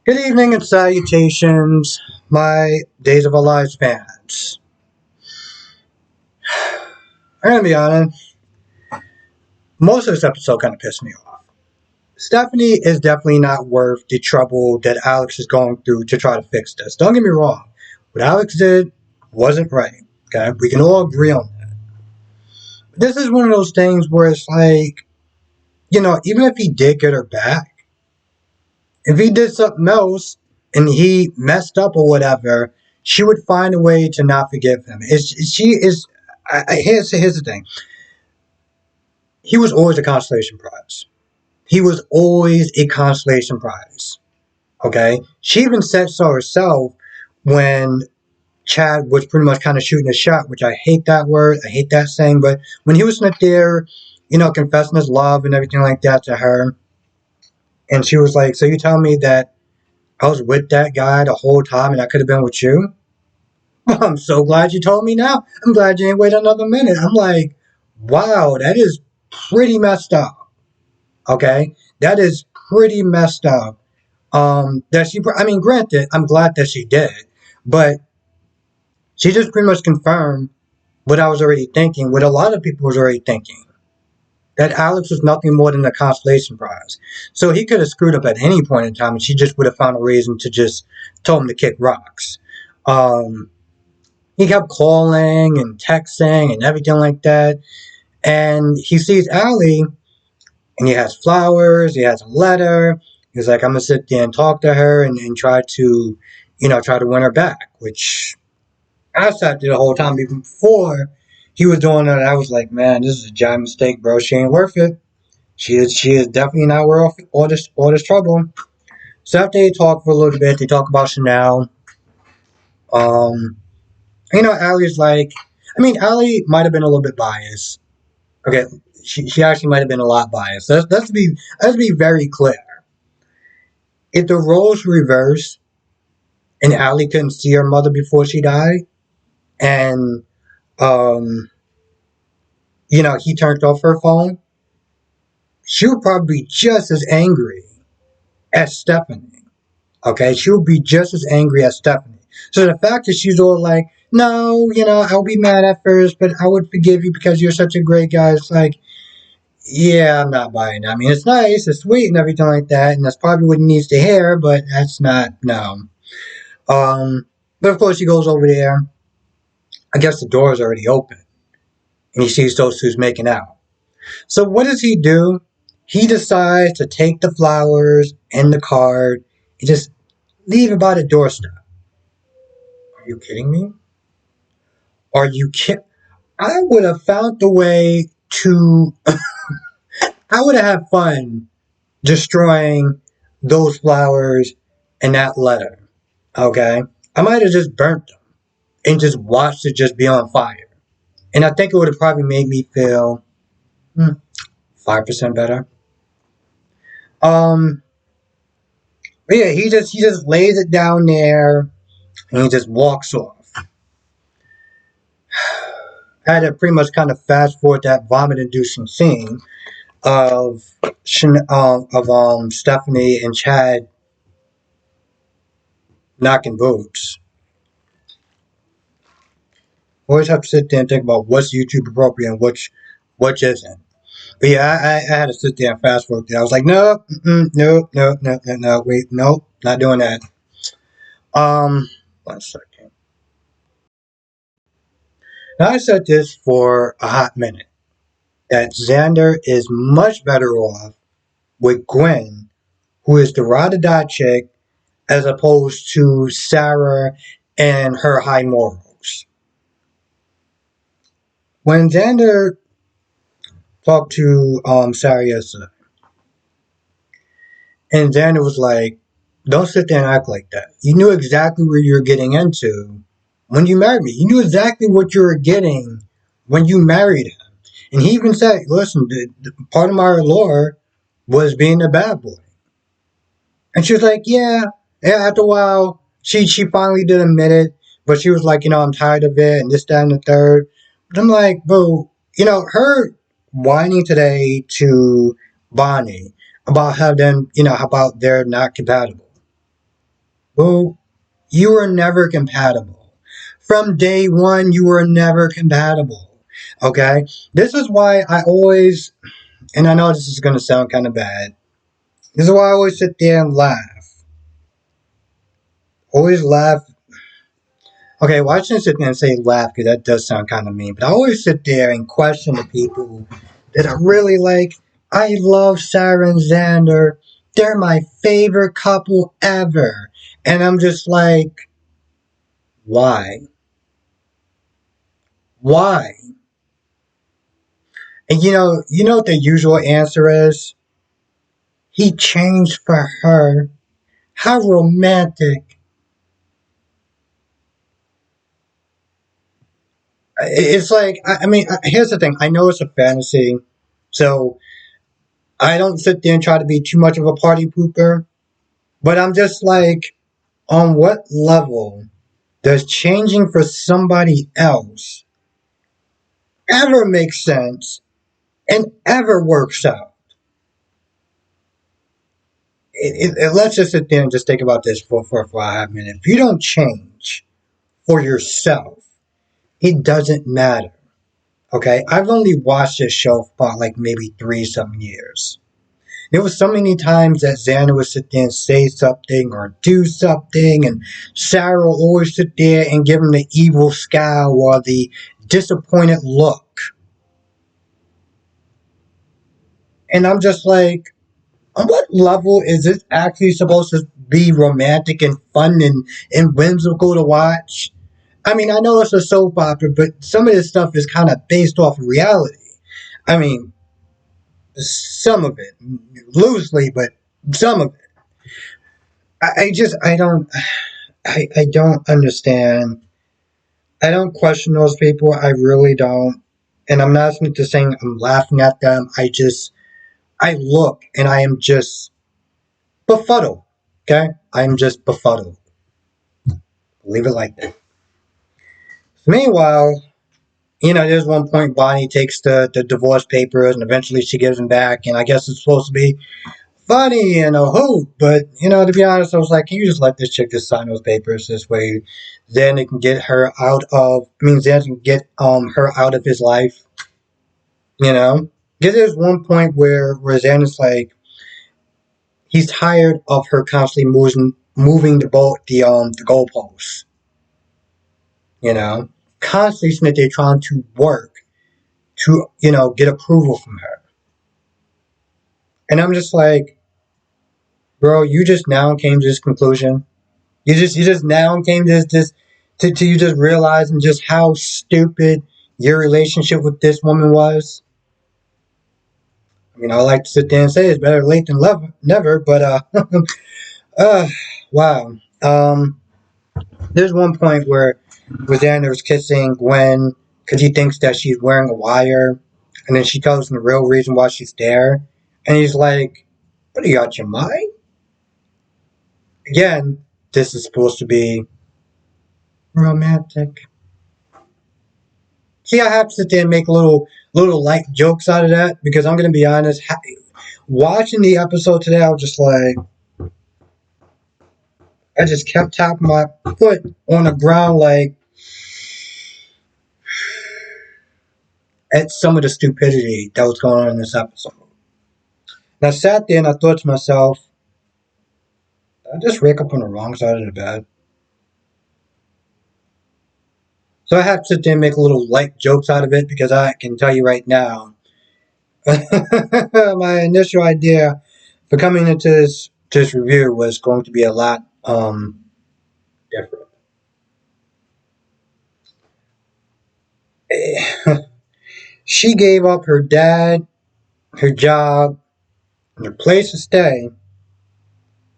Good evening and salutations, my Days of Our Lives fans. I'm gonna be honest, most of this episode kind of pissed me off. Stephanie is definitely not worth the trouble that Alex is going through to try to fix this. Don't get me wrong, what Alex did wasn't right. Okay, we can all agree on that. But this is one of those things where it's like, even if he did get her back, if he did something else and he messed up or whatever, she would find a way to not forgive him. She is. Here's the thing. He was always a consolation prize. He was always a consolation prize. Okay. She even said so herself when Chad was pretty much kind of shooting a shot, which I hate that word. I hate that saying. But when he was not there, confessing his love and everything like that to her, and she was like, "So you tell me that I was with that guy the whole time and I could have been with you?" Well, I'm so glad you told me now. I'm glad you didn't wait another minute. I'm like, wow, that is pretty messed up. Okay, that is pretty messed up. I mean, granted, I'm glad that she did, but she just pretty much confirmed what I was already thinking, what a lot of people was already thinking. That Alex was nothing more than a consolation prize. So he could have screwed up at any point in time, and she just would have found a reason to just tell him to kick rocks. Um, he kept calling and texting and everything like that. And he sees Allie, and he has flowers, he has a letter. He's like, I'm gonna sit there and talk to her and try to, try to win her back. Which I sat there the whole time even before he was doing it. I was like, man, this is a giant mistake, bro. She ain't worth it. She is definitely not worth all this trouble. So after they talk for a little bit, they talk about Chanel. Um, Allie's like, I mean, Allie might have been a little bit biased. Okay, she actually might have been a lot biased. Let's be very clear. If the roles were reversed and Allie couldn't see her mother before she died, and um, he turned off her phone, she would probably be just as angry as Stephanie. Okay, she would be just as angry as Stephanie. So the fact that she's all like, no, I'll be mad at first, but I would forgive you because you're such a great guy. It's like, yeah, I'm not buying it. I mean, it's nice, it's sweet, and everything like that, and that's probably what he needs to hear, but that's not, no. But of course, he goes over there. I guess the door is already open, and he sees those two's making out. So what does he do? He decides to take the flowers and the card and just leave it by the doorstep. Are you kidding me? Are you kidding? I would have found the way to. I would have had fun destroying those flowers and that letter. Okay? I might have just burnt them and just watched it just be on fire. And I think it would have probably made me feel 5% better. Um, but yeah, he just lays it down there and he just walks off. I had to pretty much kind of fast forward that vomit-inducing scene of Stephanie and Chad knocking boots. Always have to sit there and think about what's YouTube appropriate and which isn't. But yeah, I had to sit there and fast forward. I was like, no, no, no, no, no, no, wait, no, not doing that. 1 second. Now I said this for a hot minute that Xander is much better off with Gwen, who is the ride or die chick, as opposed to Sarah and her high morals. When Xander talked to Sarah yesterday, and Xander was like, don't sit there and act like that. You knew exactly what you were getting into when you married me. You knew exactly what you were getting when you married him. And he even said, listen, part of my allure was being a bad boy. And she was like, yeah, after a while, she finally did admit it. But she was like, I'm tired of it and this, that, and the third. But I'm like, bro, her whining today to Bonnie about how them, about they're not compatible. Well, you were never compatible. From day one, you were never compatible. Okay? This is why I always, and I know this is going to sound kind of bad, this is why I always sit there and laugh. Always laugh. Okay, well, I shouldn't sit there and say laugh because that does sound kind of mean, but I always sit there and question the people that are really like, I love Sarah and Xander. They're my favorite couple ever. And I'm just like, why? Why? And you know what the usual answer is? He changed for her. How romantic. It's like, I mean, here's the thing. I know it's a fantasy, so I don't sit there and try to be too much of a party pooper, but I'm just like, on what level does changing for somebody else ever make sense and ever works out? Let's just sit there and just think about this for a 5 minutes. If you don't change for yourself, it doesn't matter. Okay, I've only watched this show for about like maybe 3 some years. There was so many times that Xander would sit there and say something or do something, and Sarah would always sit there and give him the evil scowl or the disappointed look. And I'm just like, on what level is this actually supposed to be romantic and fun and whimsical to watch? I mean, I know it's a soap opera, but some of this stuff is kind of based off of reality. I mean, some of it, loosely, but some of it. I don't, I don't understand. I don't question those people. I really don't. And I'm not just saying I'm laughing at them. I look and I am just befuddled. Okay? I'm just befuddled. Leave it like that. Meanwhile, there's one point Bonnie takes the divorce papers and eventually she gives them back. And I guess it's supposed to be funny and a hoot. But, to be honest, I was like, can you just let this chick just sign those papers this way? Then it can get her out of, Xan can get her out of his life. Because there's one point where Xander's like, he's tired of her constantly moving the goalposts. Constantly saying that they're trying to work to get approval from her, and I'm just like, bro, you just now came to this conclusion. You just now came to this to you just realizing just how stupid your relationship with this woman was. I mean, I like to sit there and say it's better late than never, but uh, wow. There's one point where Xander's kissing Gwen because he thinks that she's wearing a wire, and then she tells him the real reason why she's there, and he's like, "What, do you got your mind?" Again, this is supposed to be romantic. See, I have to sit there and make little light jokes out of that because I'm gonna be honest. Watching the episode today, I was just like, I just kept tapping my foot on the ground, like at some of the stupidity that was going on in this episode. And I sat there and I thought to myself, did I just wake up on the wrong side of the bed? So I have to sit there and make little light jokes out of it because I can tell you right now, my initial idea for coming into this review was going to be a lot different. She gave up her dad, her job, and her place to stay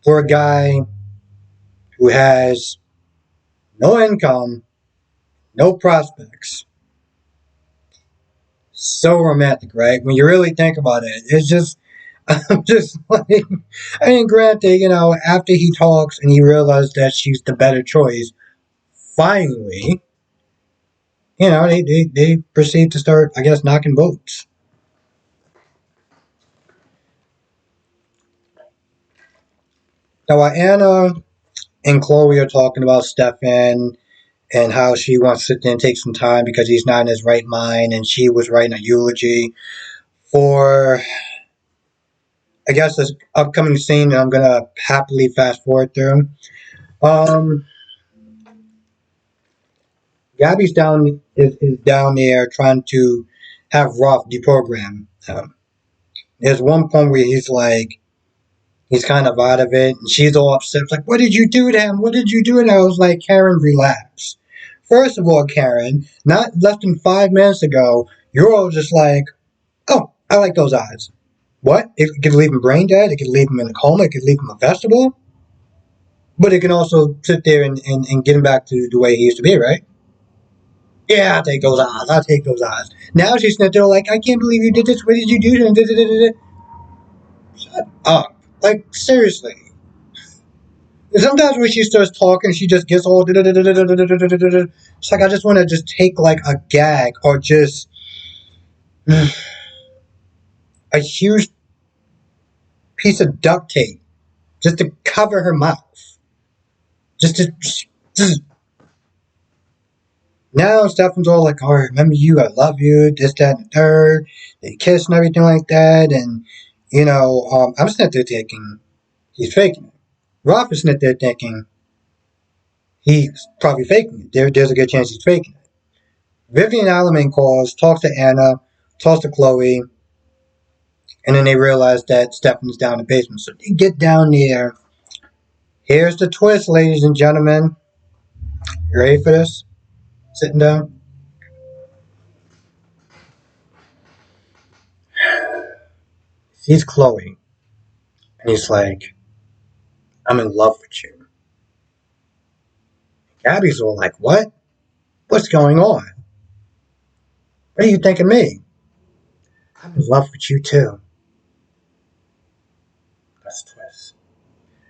for a guy who has no income, no prospects. So romantic, right? When you really think about it, it's just, I'm just like, I mean, granted, after he talks and he realizes that she's the better choice, finally, they proceed to start, I guess, knocking boats. Now, Anna and Chloe are talking about Stefan and how she wants to sit there and take some time because he's not in his right mind, and she was writing a eulogy for, I guess, this upcoming scene that I'm gonna happily fast forward through. Um, Gabby's is down there trying to have Roth deprogram him. There's one point where he's kind of out of it, and she's all upset. It's like, what did you do to him? What did you do? And I was like, Karen, relax. First of all, Karen, not less than 5 minutes ago, you're all just like, oh, I like those eyes. What? It could leave him brain dead. It could leave him in a coma. It could leave him a vegetable. But it can also sit there and get him back to the way he used to be, right? Yeah, I'll take those eyes. I'll take those eyes. Now she's sitting there like, I can't believe you did this. What did you do to him? Shut up. Like, seriously. Sometimes when she starts talking, she just gets all. It's like I just want to just take like a gag or just a huge piece of duct tape just to cover her mouth. Just. Now Stefan's all like, "Oh, remember you? I love you. This, that, and the third." They kiss and everything like that, and I'm sitting there thinking he's faking it. Rolf is sitting there thinking he's probably faking it. There's a good chance he's faking it. Vivian Alaman calls, talks to Anna, talks to Chloe, and then they realize that Stefan's down in the basement. So they get down there. Here's the twist, ladies and gentlemen. You ready for this? Sitting down? Sees Chloe, and he's like, I'm in love with you. Gabby's all like, what? What's going on? What do you think of me? I'm in love with you too. That's the twist.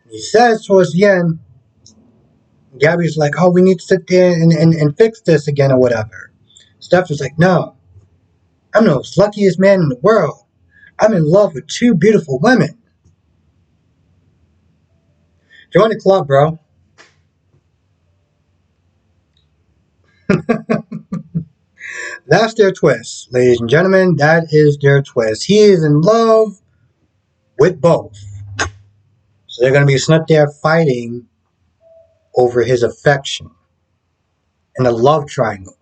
And he says towards the end, Gabby's like, oh, we need to sit there and fix this again or whatever. Stefan's like, no, I'm the most luckiest man in the world. I'm in love with two beautiful women. Join the club, bro. That's their twist, ladies and gentlemen. That is their twist. He is in love with both. So they're going to be sitting there fighting over his affection in a love triangle.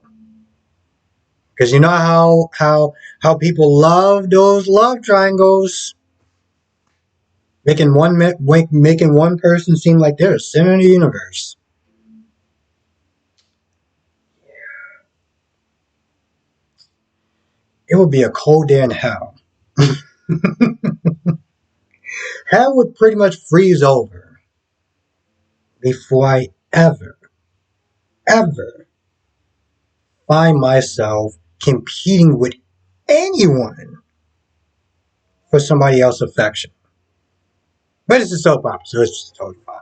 Because you know how people love those love triangles, making one person seem like they're a center of the universe. It would be a cold day in hell. Hell would pretty much freeze over before I ever find myself competing with anyone for somebody else's affection. But it's a soap opera, so it's just totally fine.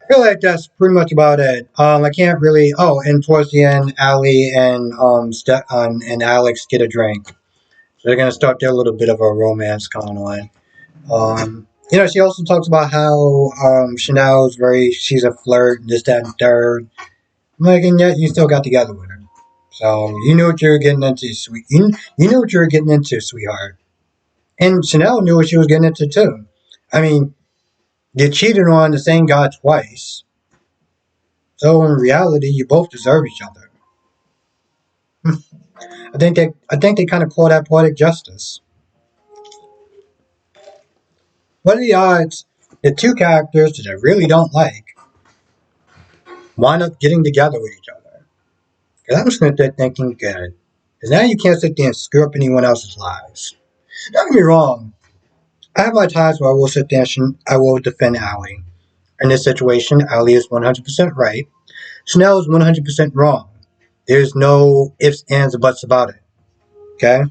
I feel like that's pretty much about it. I can't really. Oh, and towards the end, Allie and and Alex get a drink, so they're gonna start their little bit of a romance going on. She also talks about how Chanel's she's a flirt, this, that, and third. I'm like, and yet you still got together with her. So you knew what you were getting into, sweet. You knew what you were getting into, sweetheart. And Chanel knew what she was getting into too. I mean, you cheated on the same guy twice. So in reality, you both deserve each other. I think they kind of call that poetic justice. What are the odds that two characters that I really don't like wind up getting together with each other? Because I'm sitting there thinking, good. Because now you can't sit there and screw up anyone else's lives. Don't get me wrong. I have my times where I will sit there and I will defend Allie. In this situation, Allie is 100% right. Chanel is 100% wrong. There's no ifs, ands, or buts about it. Okay?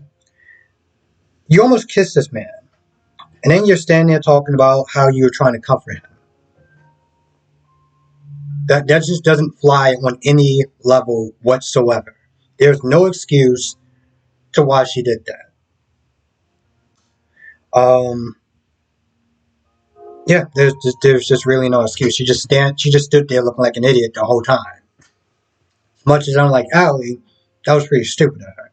You almost kissed this man. And then you're standing there talking about how you're trying to comfort him. That just doesn't fly on any level whatsoever. There's no excuse to why she did that. Yeah, there's just really no excuse. She just stood there looking like an idiot the whole time. As much as I'm like, Allie, that was pretty stupid of her.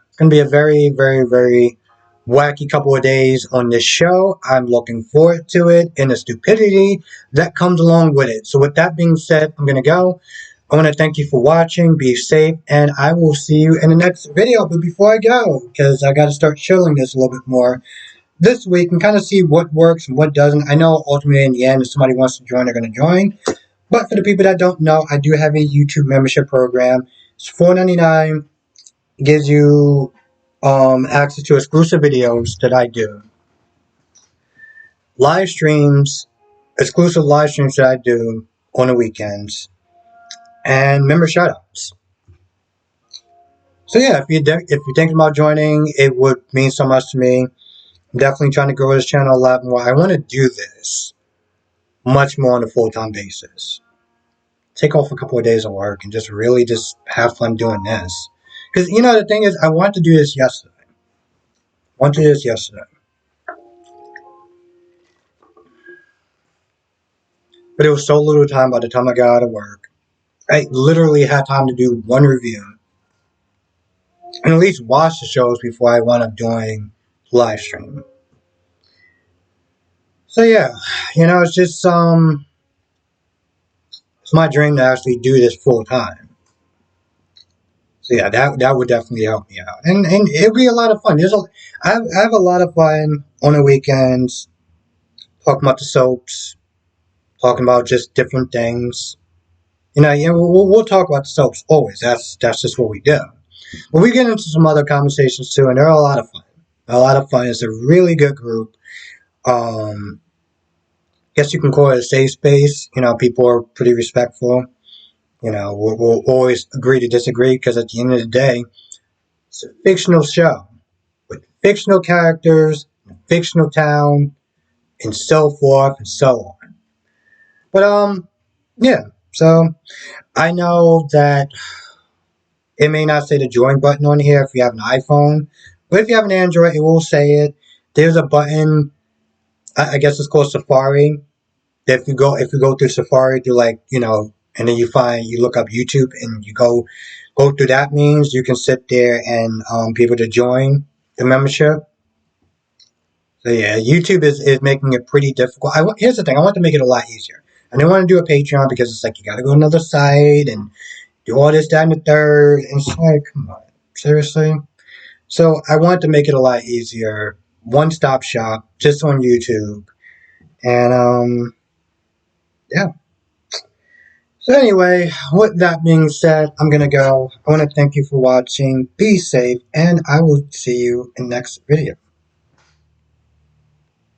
It's gonna be a very, very, very wacky couple of days on this show. I'm looking forward to it and the stupidity that comes along with it. So with that being said, I'm gonna go. I want to thank you for watching. Be safe, and I will see you in the next video. But before I go, because I got to start chilling this a little bit more this week and kind of see what works and what doesn't. I know ultimately in the end, if somebody wants to join, they're going to join. But for the people that don't know, I do have a YouTube membership program. It's $4.99. It gives you access to exclusive videos that I do, live streams, exclusive live streams that I do on the weekends, and member shoutouts. So yeah, if you're thinking about joining, it would mean so much to me. I'm definitely trying to grow this channel a lot more. I want to do this much more on a full-time basis. Take off a couple of days of work and just really just have fun doing this. Because, you know, the thing is, I wanted to do this yesterday. But it was so little time by the time I got out of work. I literally had time to do one review. And at least watch the shows before I wound up doing live stream. So yeah, you know, it's just it's my dream to actually do this full time. So yeah, that would definitely help me out, and it'd be a lot of fun. I have a lot of fun on the weekends talking about the soaps, talking about just different things. You know, we'll talk about the soaps always. That's just what we do. But we get into some other conversations too, and they're a lot of fun. A lot of fun. It's a really good group. Guess you can call it a safe space. You know, people are pretty respectful. You know, we'll always agree to disagree because at the end of the day, it's a fictional show with fictional characters, a fictional town, and so forth and so on. But yeah. So I know that it may not say the join button on here if you have an iPhone, but if you have an Android, it will say it. There's a button. I guess it's called Safari. If you go through Safari to, like, you know, and then you look up YouTube and you go through that means you can sit there and be able to join the membership. So yeah, YouTube is making it pretty difficult. Here's the thing, I want to make it a lot easier. I didn't want to do a Patreon because it's like you gotta go to another site and do all this, that, and the third. And it's like, come on, seriously? So I wanted to make it a lot easier. One-stop shop, just on YouTube. And yeah. So anyway, with that being said, I'm gonna go. I want to thank you for watching. Be safe, and I will see you in the next video.